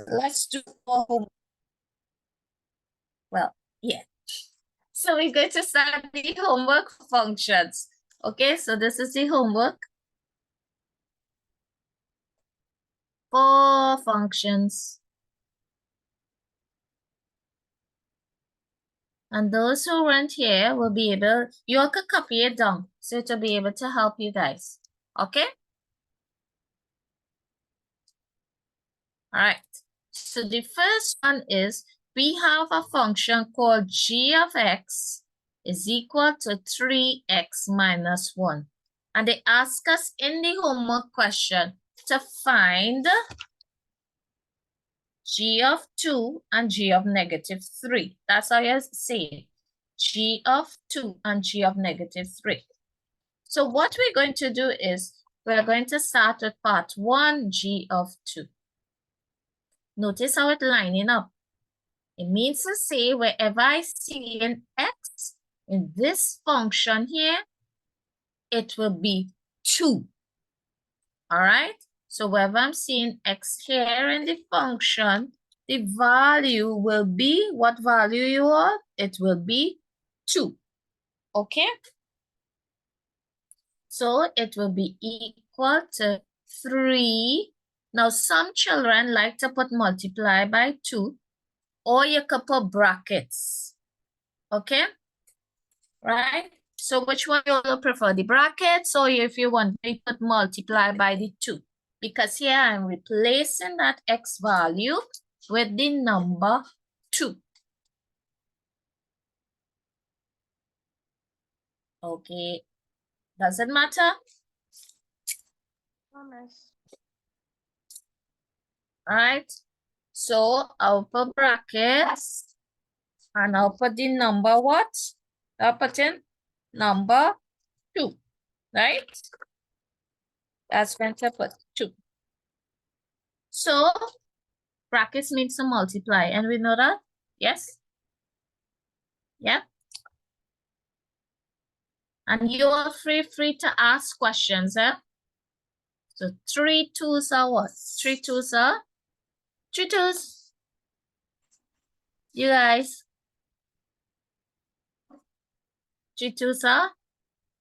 let's do our homework. Well, yeah. So we're going to start the homework functions. Okay, so this is the homework. 4 functions. And those who weren't here will be able, you all could copy it down so to be able to help you guys. Okay? All right. So the first one is we have a function called g of x is equal to 3x minus 1. And they ask us in the homework question to find g of 2 and g of negative 3. That's how you say it. G of 2 and g of negative 3. So what we're going to do is we're going to start with part 1, g of 2. Notice how it's lining up. It means to say wherever I see an x in this function here, it will be 2. All right? So wherever I'm seeing x here in the function, the value will be, what value you want? It will be 2. Okay? So it will be equal to 3. Now some children like to put multiply by 2. Or you could put brackets, okay? Right? So which one you will prefer, the brackets, or if you want to put multiply by the 2? Because here I'm replacing that x value with the number 2. Okay, does it matter? Promise. All right, so I'll put brackets and I'll put the number what? I'll put in number 2, right? That's going to put 2. So brackets means to multiply, and we know that? Yes? Yep. And you are free to ask questions, eh? So 3 2s are what? 3 2s are? 3 2s. You guys? 3 2s are?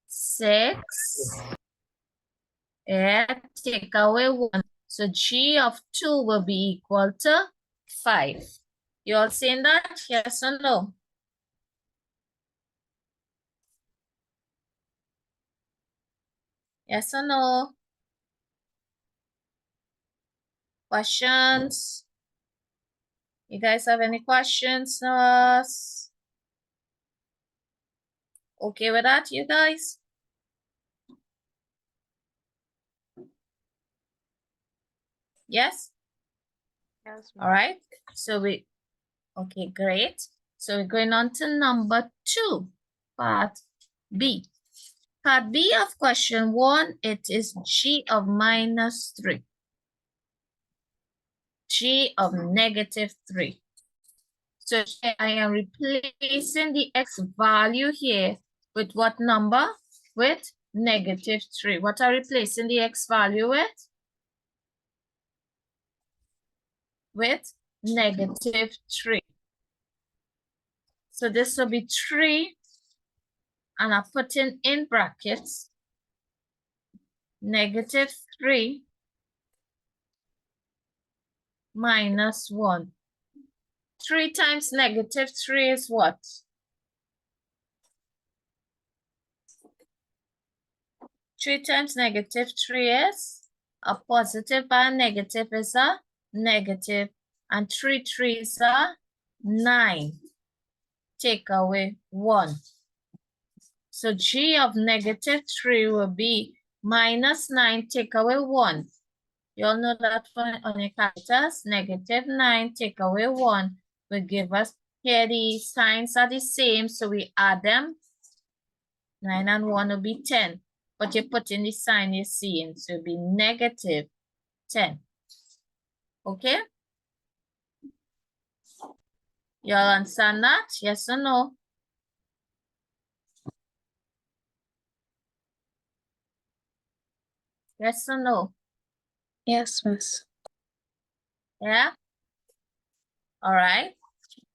6. Yeah, take away 1. So g of 2 will be equal to 5. You all seen that? Yes or no? Yes or no? Questions? You guys have any questions? Okay with that, you guys? Yes? Yes, All right. So okay, great. So we're going on to number 2, part B. Part B of question 1, it is g of minus 3. G of negative 3. So I am replacing the x value here with what number? With negative 3. What are replacing the x value with? With negative 3. So this will be 3, and I'm putting in brackets negative 3 minus 1. 3 times negative 3 is what? 3 times negative 3 is a positive, and negative is a negative. And 3 3s are 9. Take away 1. So g of negative 3 will be minus 9, take away 1. You all know that on your calculators, negative 9 take away 1 will give us, here the signs are the same, so we add them. 9 and 1 will be 10. But you put in the sign you're seeing, so it'll be negative 10. Okay? You all understand that? Yes or no? Yes or no? Yes, miss. Yeah? All right.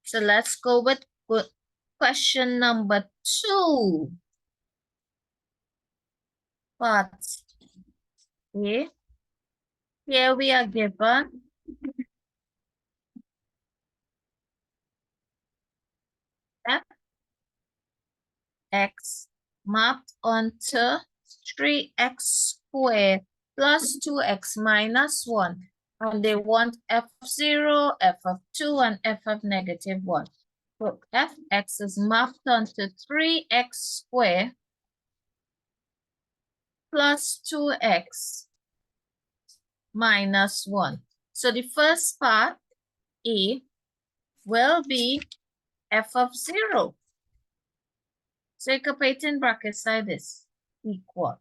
So let's go with question number 2. Part A. Here we are given f(x) mapped onto 3x squared plus 2x minus 1. And they want f of 0, f of 2, and f of negative 1. So fx is mapped onto 3x squared plus 2x minus 1. So the first part, A, will be f of 0. So you can put it in brackets like this, equal.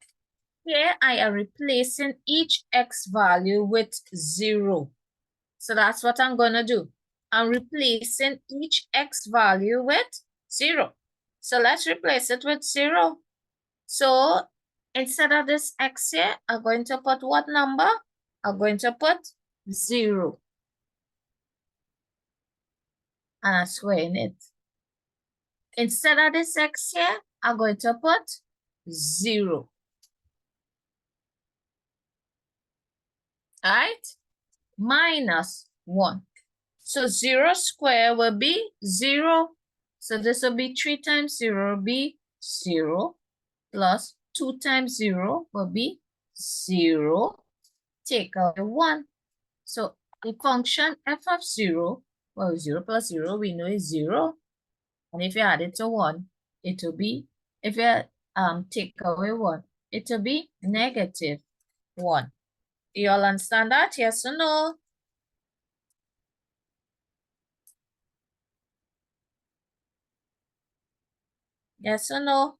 Here I am replacing each x value with 0. So that's what I'm going to do. I'm replacing each x value with 0. So let's replace it with 0. So instead of this x here, I'm going to put what number? I'm going to put 0. And I'm squaring it. Instead of this x here, I'm going to put 0. All right? Minus 1. So 0 squared will be 0. So this will be 3 times 0 will be 0. Plus 2 times 0 will be 0. Take out the 1. So the function f of 0, well, 0 plus 0 we know is 0. And if you add it to 1, it will be, if you take away 1, it will be negative 1. Do you all understand that? Yes or no? Yes or no?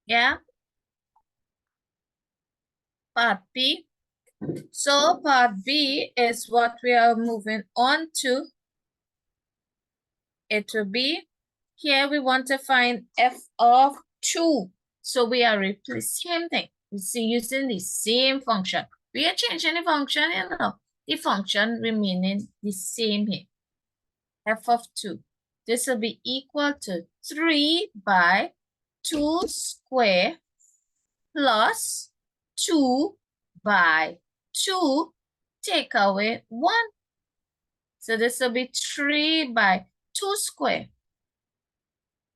Yeah? Part B. So part B is what we are moving on to. It will be, here we want to find f of 2. So we are replacing same thing. We see using the same function. We are changing the function, you know. The function remaining the same here. F of 2. This will be equal to 3 by 2 squared plus 2 by 2 take away 1. So this will be 3 by 2 squared.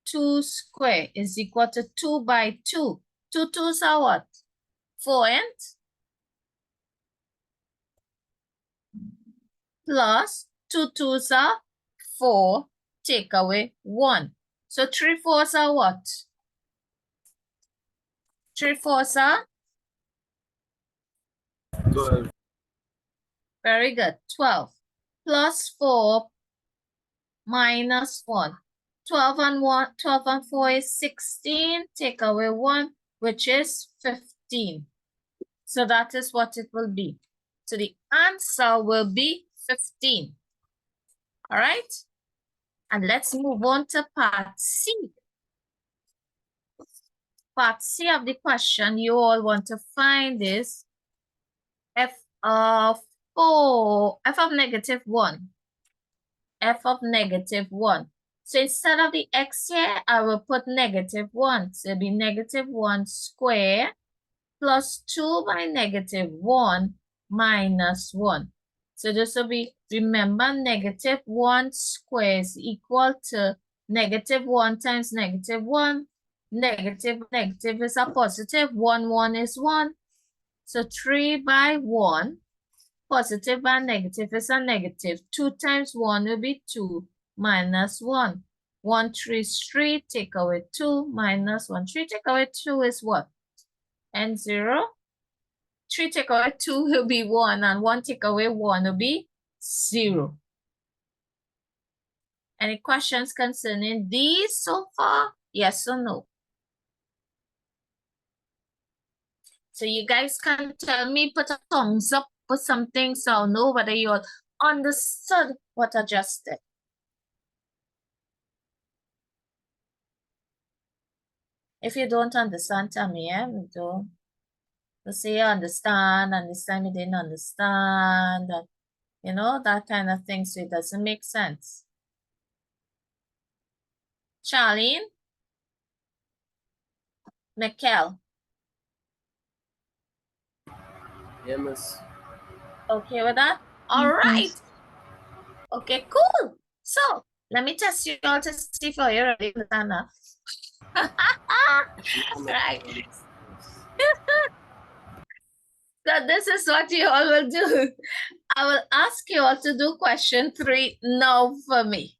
2 squared is equal to 2 by 2. 2 2s are what? 4 and plus 2 2s are 4, take away 1. So 3 4s are what? 3 4s are? 12. Very good. 12 plus 4 minus 1. 12 and 4 is 16. Take away 1, which is 15. So that is what it will be. So the answer will be 15. All right? And let's move on to part C. Part C of the question you all want to find is f of 4, f of negative 1. F of negative 1. So instead of the x here, I will put negative 1. So it'll be negative 1 squared plus 2 by negative 1 minus 1. So this will be, remember, negative 1 squared is equal to negative 1 times negative 1. Negative is a positive. 1 is 1. So 3 by 1. Positive and negative is a negative. 2 times 1 will be 2 minus 1. 1 3 is 3, take away 2 minus 1. 3 take away 2 is what? And 0. 3 take away 2 will be 1, and 1 take away 1 will be 0. Any questions concerning these so far? Yes or no? So you guys can tell me, put a thumbs up for something so I'll know whether you all understood what I just did. If you don't understand, tell me, yeah? Don't say you understand, and this time you didn't understand, and, you know, that kind of thing, so it doesn't make sense. Charlene? Mikkel? Yeah, miss. Okay with that? All right. Okay, cool. So, let me test you all to see if you're ready with that now. Right. So this is what you all will do. I will ask you all to do question 3 now for me.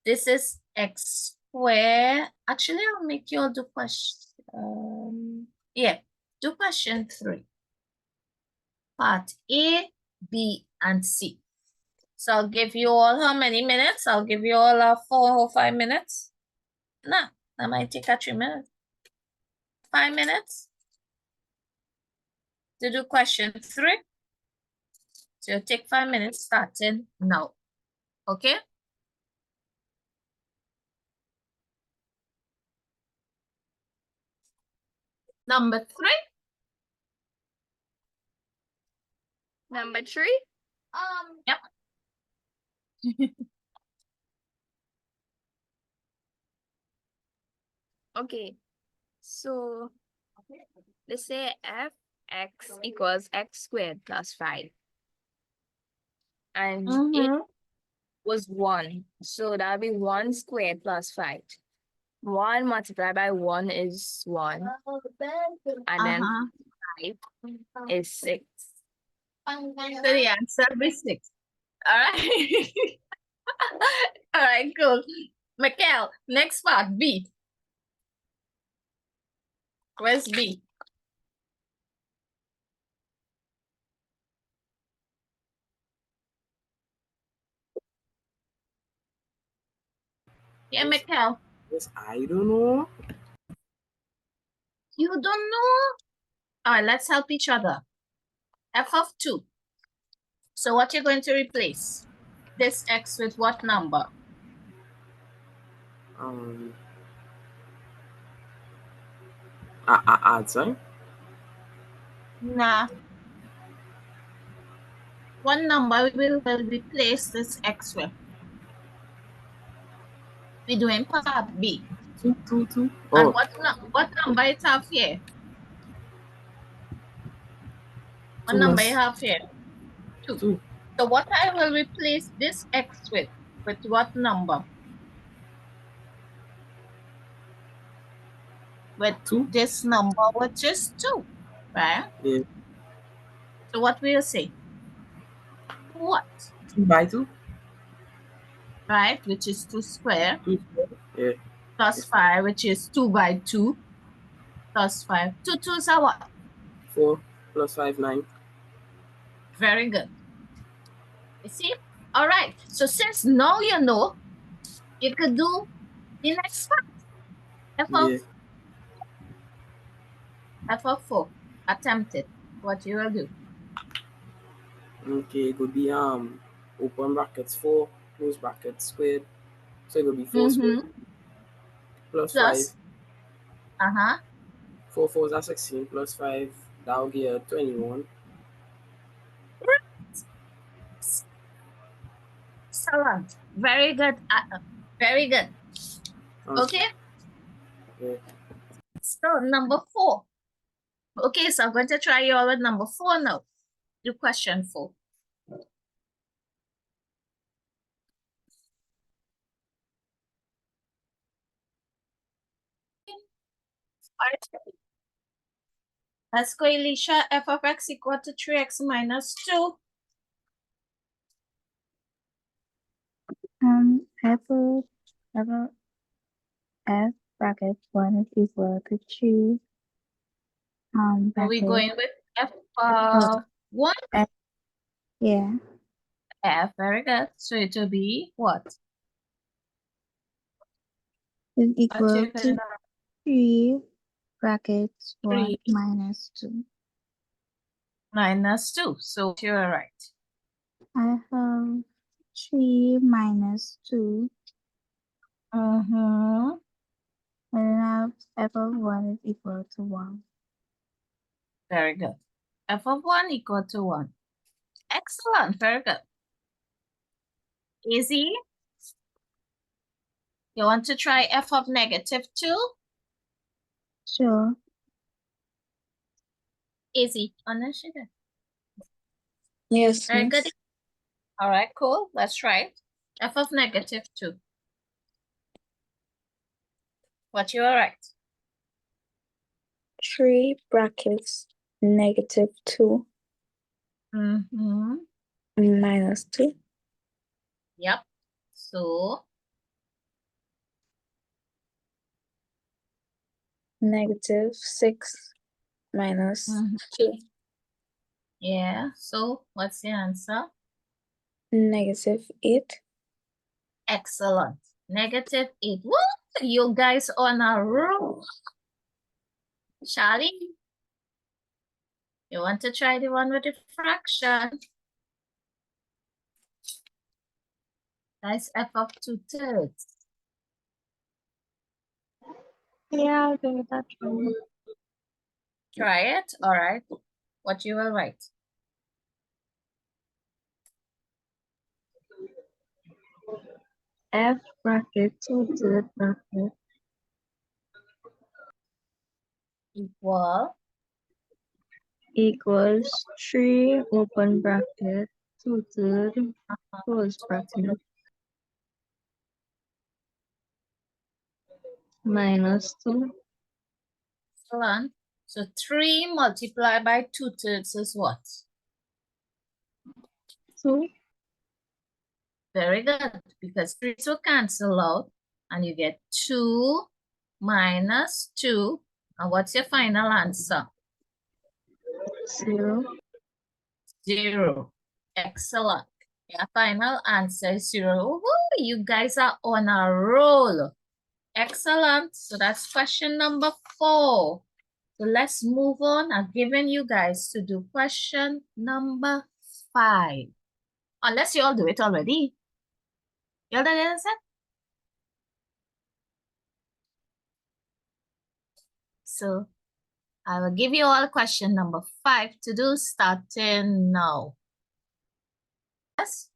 This is x squared. Actually, I'll make you all do question. Yeah, do question 3. Part A, B, and C. So I'll give you all how many minutes? I'll give you all 4 or 5 minutes. Nah, that might take 3 minutes. 5 minutes to do question 3. So it'll take 5 minutes starting now. Okay? Number 3. Number 3? Yep. Okay. So let's say fx equals x squared plus 5. And it was 1. So that'll be 1 squared plus 5. 1 multiplied by 1 is 1. And then 5 is 6. So the answer will be 6. All right. All right, cool. Mikkel, next part, B. Where's B? Yeah, Mikkel. Yes, I don't know. You don't know? All right, let's help each other. F of 2. So what you're going to replace? This x with what number? Add sign. Nah. What number will replace this x with? We're doing part B. 2, 2, 2. And Oh, what number it have here? What 2 number you miss. have here? 2. 2. So what I will replace this x with what number? With 2. this number, which is 2, right? Yeah. So what will you say? What? 2 by 2. Right, which is 2 square, 2 square. Yeah. plus 5, which is 2 by 2, plus 5. 2 2s are what? 4 plus 5, 9. Very good. You see? All right. So since now you know, you could do the next part. Yeah. F of 4. Attempt it. What you will do? Okay, it could be open brackets 4, close brackets squared. So it could be 4 squared plus 5. Plus. 4 4s are 16 plus 5. That'll give 21. Excellent. Very good. Very good. Okay. Yeah. So number 4. Okay, so I'm going to try you all with number 4 now. Do question 4. Let's go, Elisha. F of x equal to 3x minus 2. F bracket 1 is equal to 3. Are we Bracket going with F of 1? F, yeah, F, very good. So it will be what? is equal to 3 brackets 1 3 minus 2. minus 2. So you're right. I have 3 minus 2. And then I have f of 1 is equal to 1. Very good. F of 1 equal to 1. Excellent. Very good. Easy. You want to try f of -2? Sure. Easy. Understood. Yes, Very good. miss. All right, cool. Let's try it. F of -2. What you all right? 3 brackets -2 Mm-hmm. minus 2 Yep. So -6 minus Mhm. 2 yeah. So what's the answer? -8. Excellent. -8. Woo! You guys on a roll. Charlie, you want to try the one with the fraction? That's f of 2/3. Yeah, I'll give it that try. Try it. All right. What you will write? F bracket 2/3 bracket Equal. equals 3 open bracket 2/3 close bracket minus 2 Excellent. So 3 multiplied by 2/3 is what? 2 Very good, because 3 will cancel out and you get 2 minus 2. And what's your final answer? 0. 0. Excellent. Your final answer is 0. Woohoo, you guys are on a roll. Excellent. So that's question number 4. So let's move on. I've given you guys to do question number 5. Unless you all do it already. You all done it, is it? So I will give you all question number 5 to do starting now. Yes?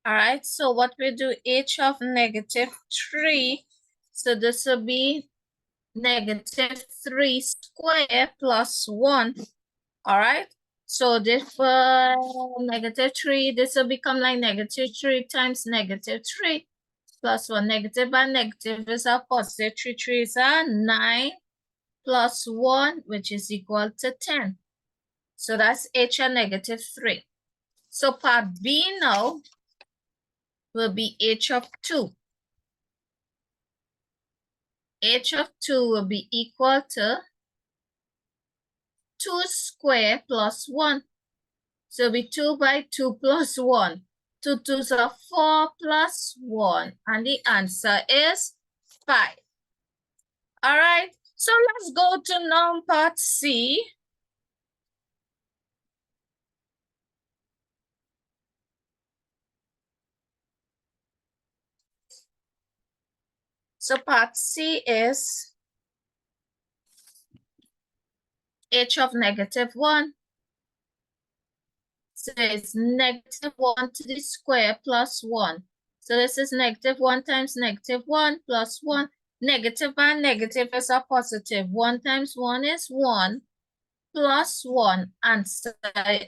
All right, so what we do, h of -3. So this will be -3 squared plus 1. All right, so this for -3, this will become like -3 times -3 plus 1. Negative by negative is a positive. 3 3s are 9 plus 1, which is equal to 10. So that's h of -3. So part B now will be h of 2. H of 2 will be equal to 2 squared plus 1. So it'll be 2 by 2 plus 1. 2 2s are 4 plus 1. And the answer is 5. All right, so let's go to now part C. So part C is h of -1. So it's -1 to the square plus 1. So this is -1 times -1 plus 1. Negative by negative is a positive. 1 times 1 is 1 plus 1. Answer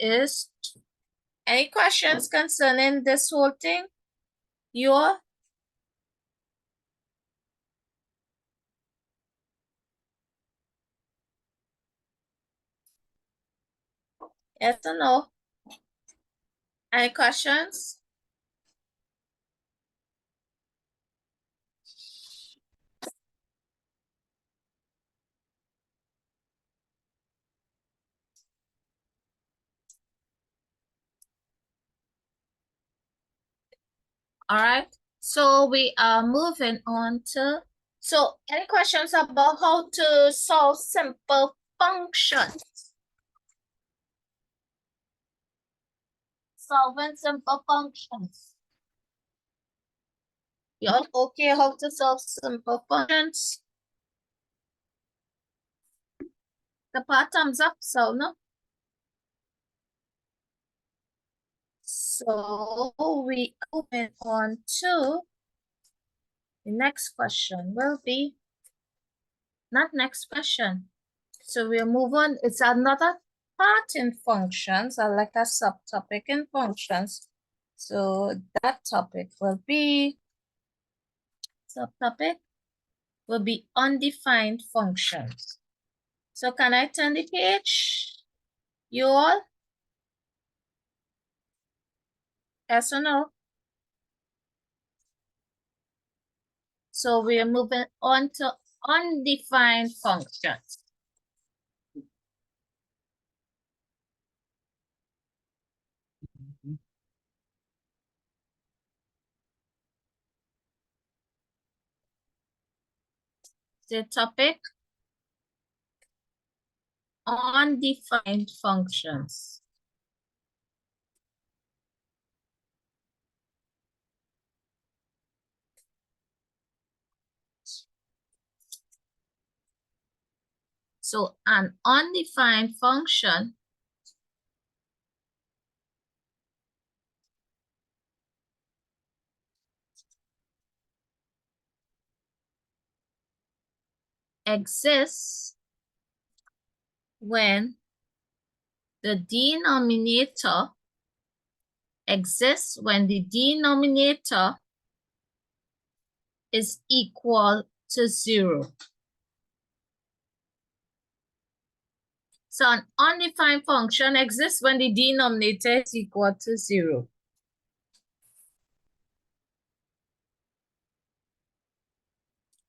is 2. Any questions concerning this whole thing? Your? Yes or no? Any questions? All right, so we are moving on to, so any questions about how to solve simple functions? Solving simple functions. Y'all okay how to solve simple functions? The part thumbs up, so no. So we open on to the next question will be, not next question. So we'll move on. It's another part in functions, or like a subtopic in functions. So that topic will be, subtopic will be undefined functions. So can I turn the page? You all? Yes or no? So we're moving on to undefined functions. The topic, undefined functions. So an undefined function exists when the denominator is equal to 0. So an undefined function exists when the denominator is equal to 0.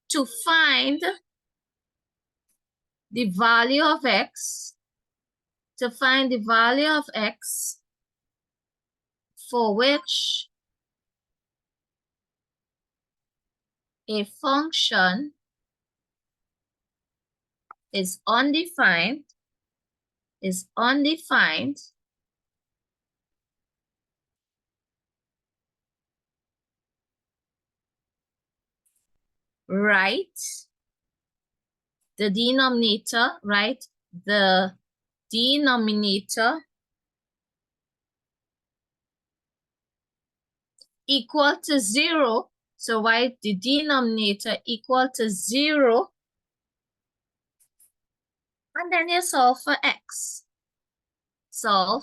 To find the value of x, for which a function is undefined, write the denominator equal to 0. So write the denominator equal to 0. And then you solve for x. So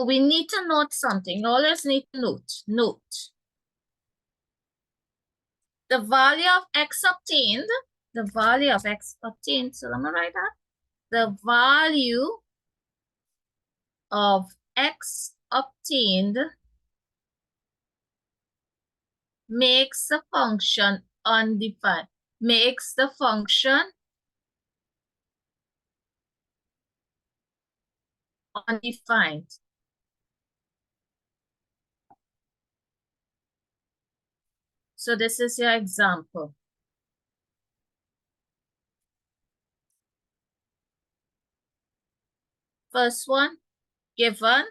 we need to note something. Always need to note. The value of x obtained, so let me write that. The value of x obtained makes the function undefined. Makes the function undefined. So this is your example. First one, given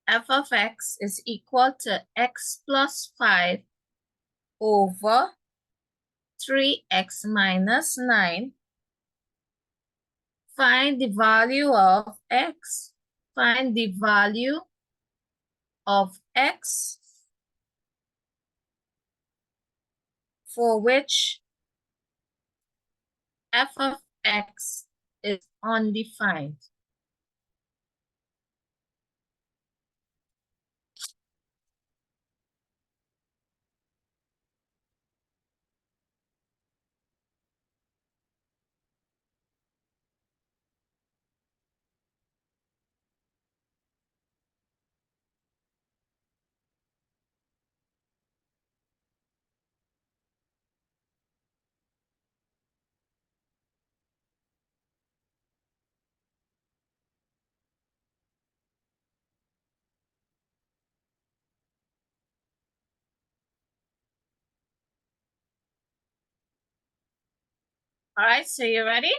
f of x is equal to x plus 5 over 3x minus 9. Find the value of x. Find the value of x for which f of x is undefined. All right, so you ready?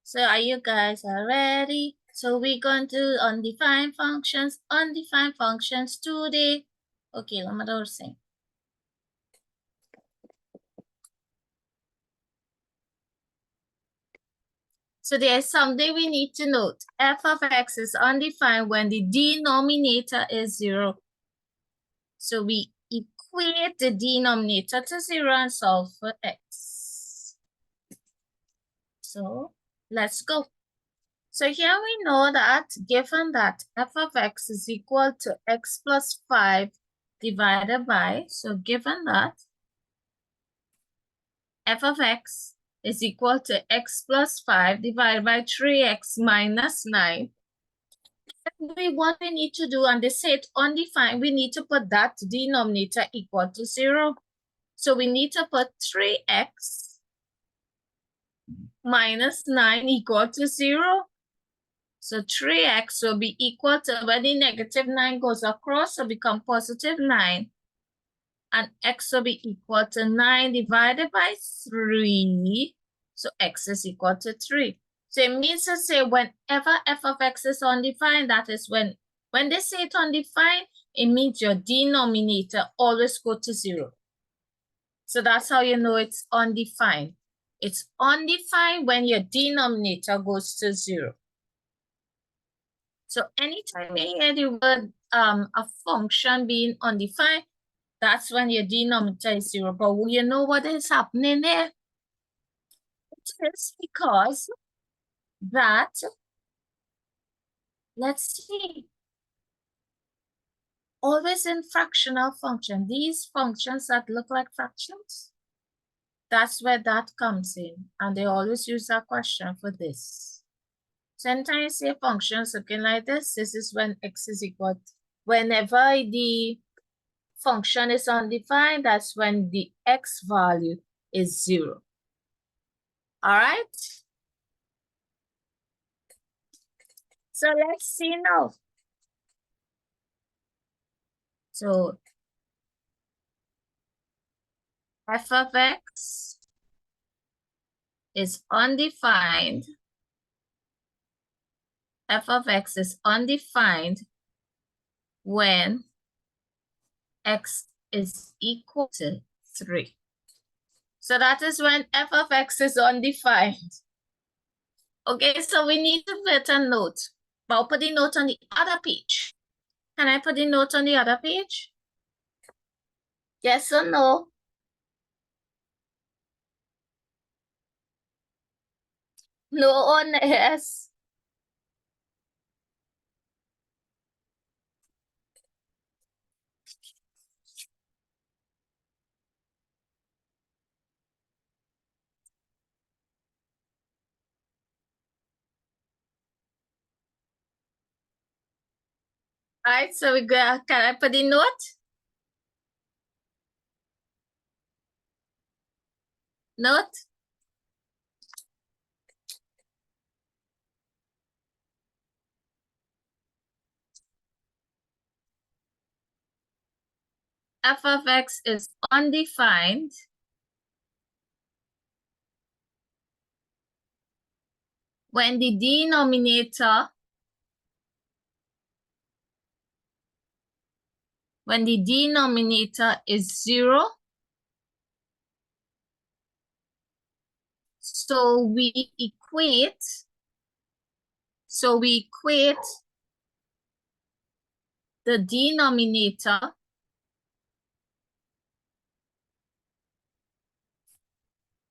So are you guys all ready? So we're going to undefined functions today. Okay, let me do sing. So there's something we need to note. F of x is undefined when the denominator is 0. So we equate the denominator to 0 and solve for x. So let's go. So here we know that given that f of x is equal to x plus 5 divided by, so given that f of x is equal to x plus 5 divided by 3x minus 9, what we need to do, and they say it undefined, we need to put that denominator equal to 0. So we need to put 3x minus 9 equal to 0. So 3x will be equal to, when the negative 9 goes across, will become positive 9. And x will be equal to 9 divided by 3. So x is equal to 3. So it means to say whenever f of x is undefined, that is when they say it undefined, it means your denominator always go to 0. So that's how you know it's undefined. It's undefined when your denominator goes to 0. So anytime you hear the word a function being undefined, that's when your denominator is 0. But you know what is happening here? It is because that, let's see, always in fractional function, these functions that look like fractions, that's where that comes in. And they always use that question for this. So anytime you say functions looking like this is when x is equal to, whenever the function is undefined, that's when the x value is 0. All right? So let's see now. So f of x is undefined. F of x is undefined when x is equal to 3. So that is when f of x is undefined. Okay, so we need to put a note. But I'll put the note on the other page. Can I put the note on the other page? Yes or no? No or yes? All right, so we go. Can I put the note? Note? F of x is undefined when the denominator is 0. So we equate the denominator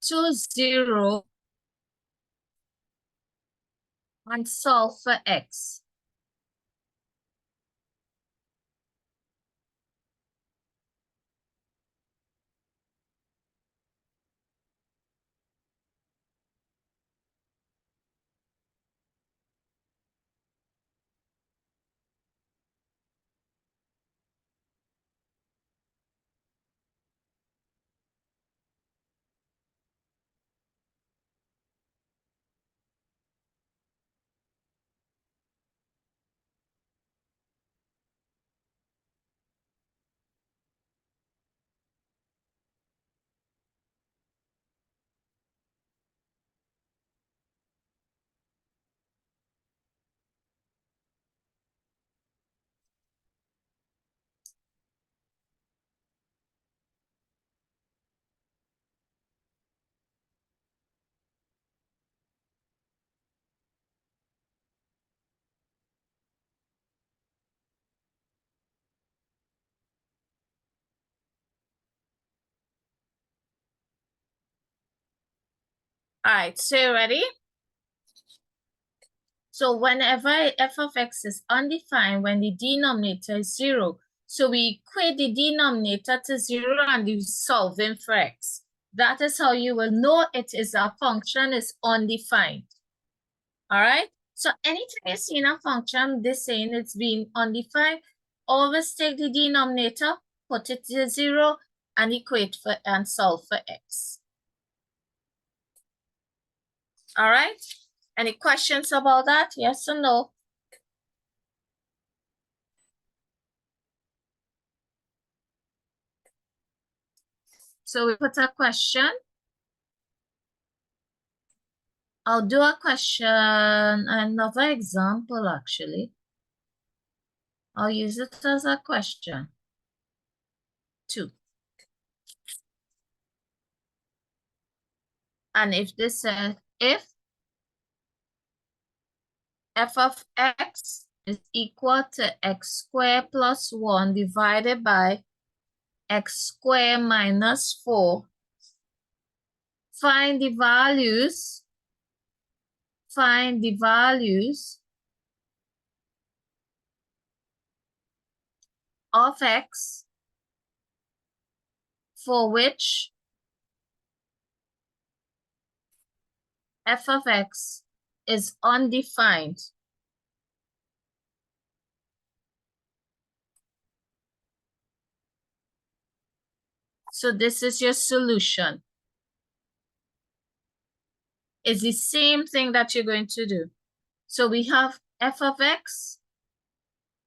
to 0 and solve for x. All right, so you ready? So whenever f of x is undefined, when the denominator is 0, so we equate the denominator to 0 and we solving for x. That is how you will know it is a function is undefined. All right? So anytime you see in a function, this saying it's being undefined, always take the denominator, put it to 0, and equate for and solve for x. All right? Any questions about that? Yes or no? So we put a question. I'll do a question, another example actually. I'll use it as a question. 2. And if this says if f of x is equal to x squared plus 1 divided by x squared minus 4, find the values of x for which f of x is undefined. So this is your solution. It's the same thing that you're going to do. So we have f of x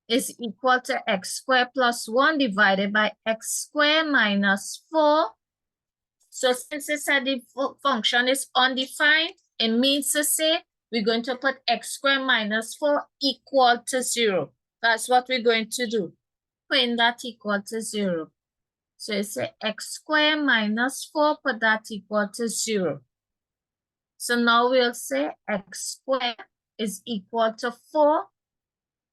is equal to x squared plus 1 divided by x squared minus 4. So since it said the function is undefined, it means to say we're going to put x squared minus 4 equal to 0. That's what we're going to do. Put in that equal to 0. So you say x squared minus 4, put that equal to 0. So now we'll say x squared is equal to 4.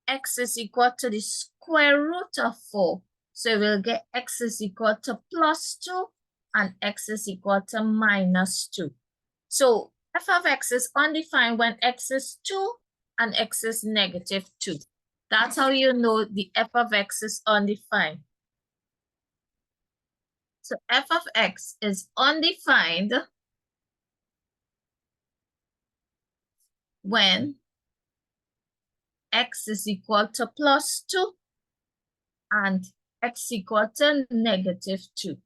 X is equal to the square root of 4. So we'll get x is equal to plus 2 and x is equal to minus 2. So f of x is undefined when x is 2 and x is negative 2. That's how you know the f of x is undefined. So f of x is undefined when x is equal to plus 2 and x equal to negative 2.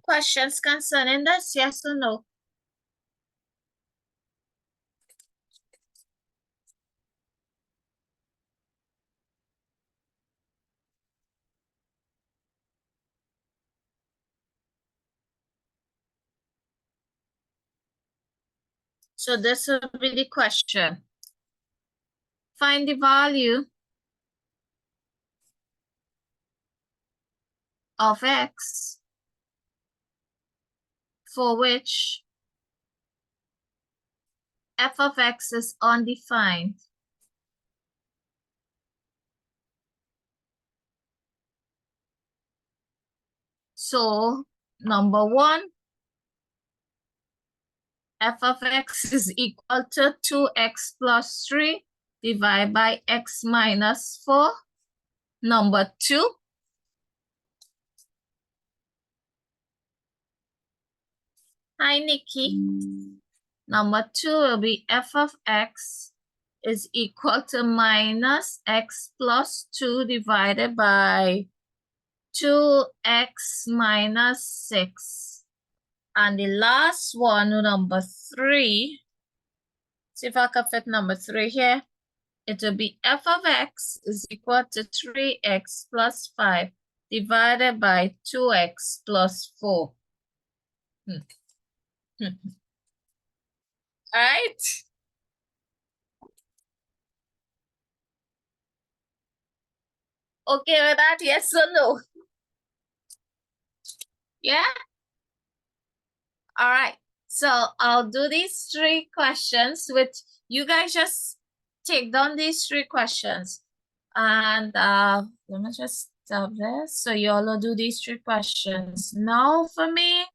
Questions concerning this, yes or no? So this will be the question. Find the value of x for which f of x is undefined. So, number one, f of x is equal to 2x plus 3 divided by x minus 4. Number two, hi Nikki. Number two will be f of x is equal to minus x plus 2 divided by 2x minus 6. And the last one, number three, see if I can fit number 3 here. It will be f of x is equal to 3x plus 5 divided by 2x plus 4. All right. Okay with that, yes or no? Yeah? All right. So I'll do these 3 questions with you guys. Just take down these 3 questions. And let me just stop this. So you all will do these 3 questions. Now for me,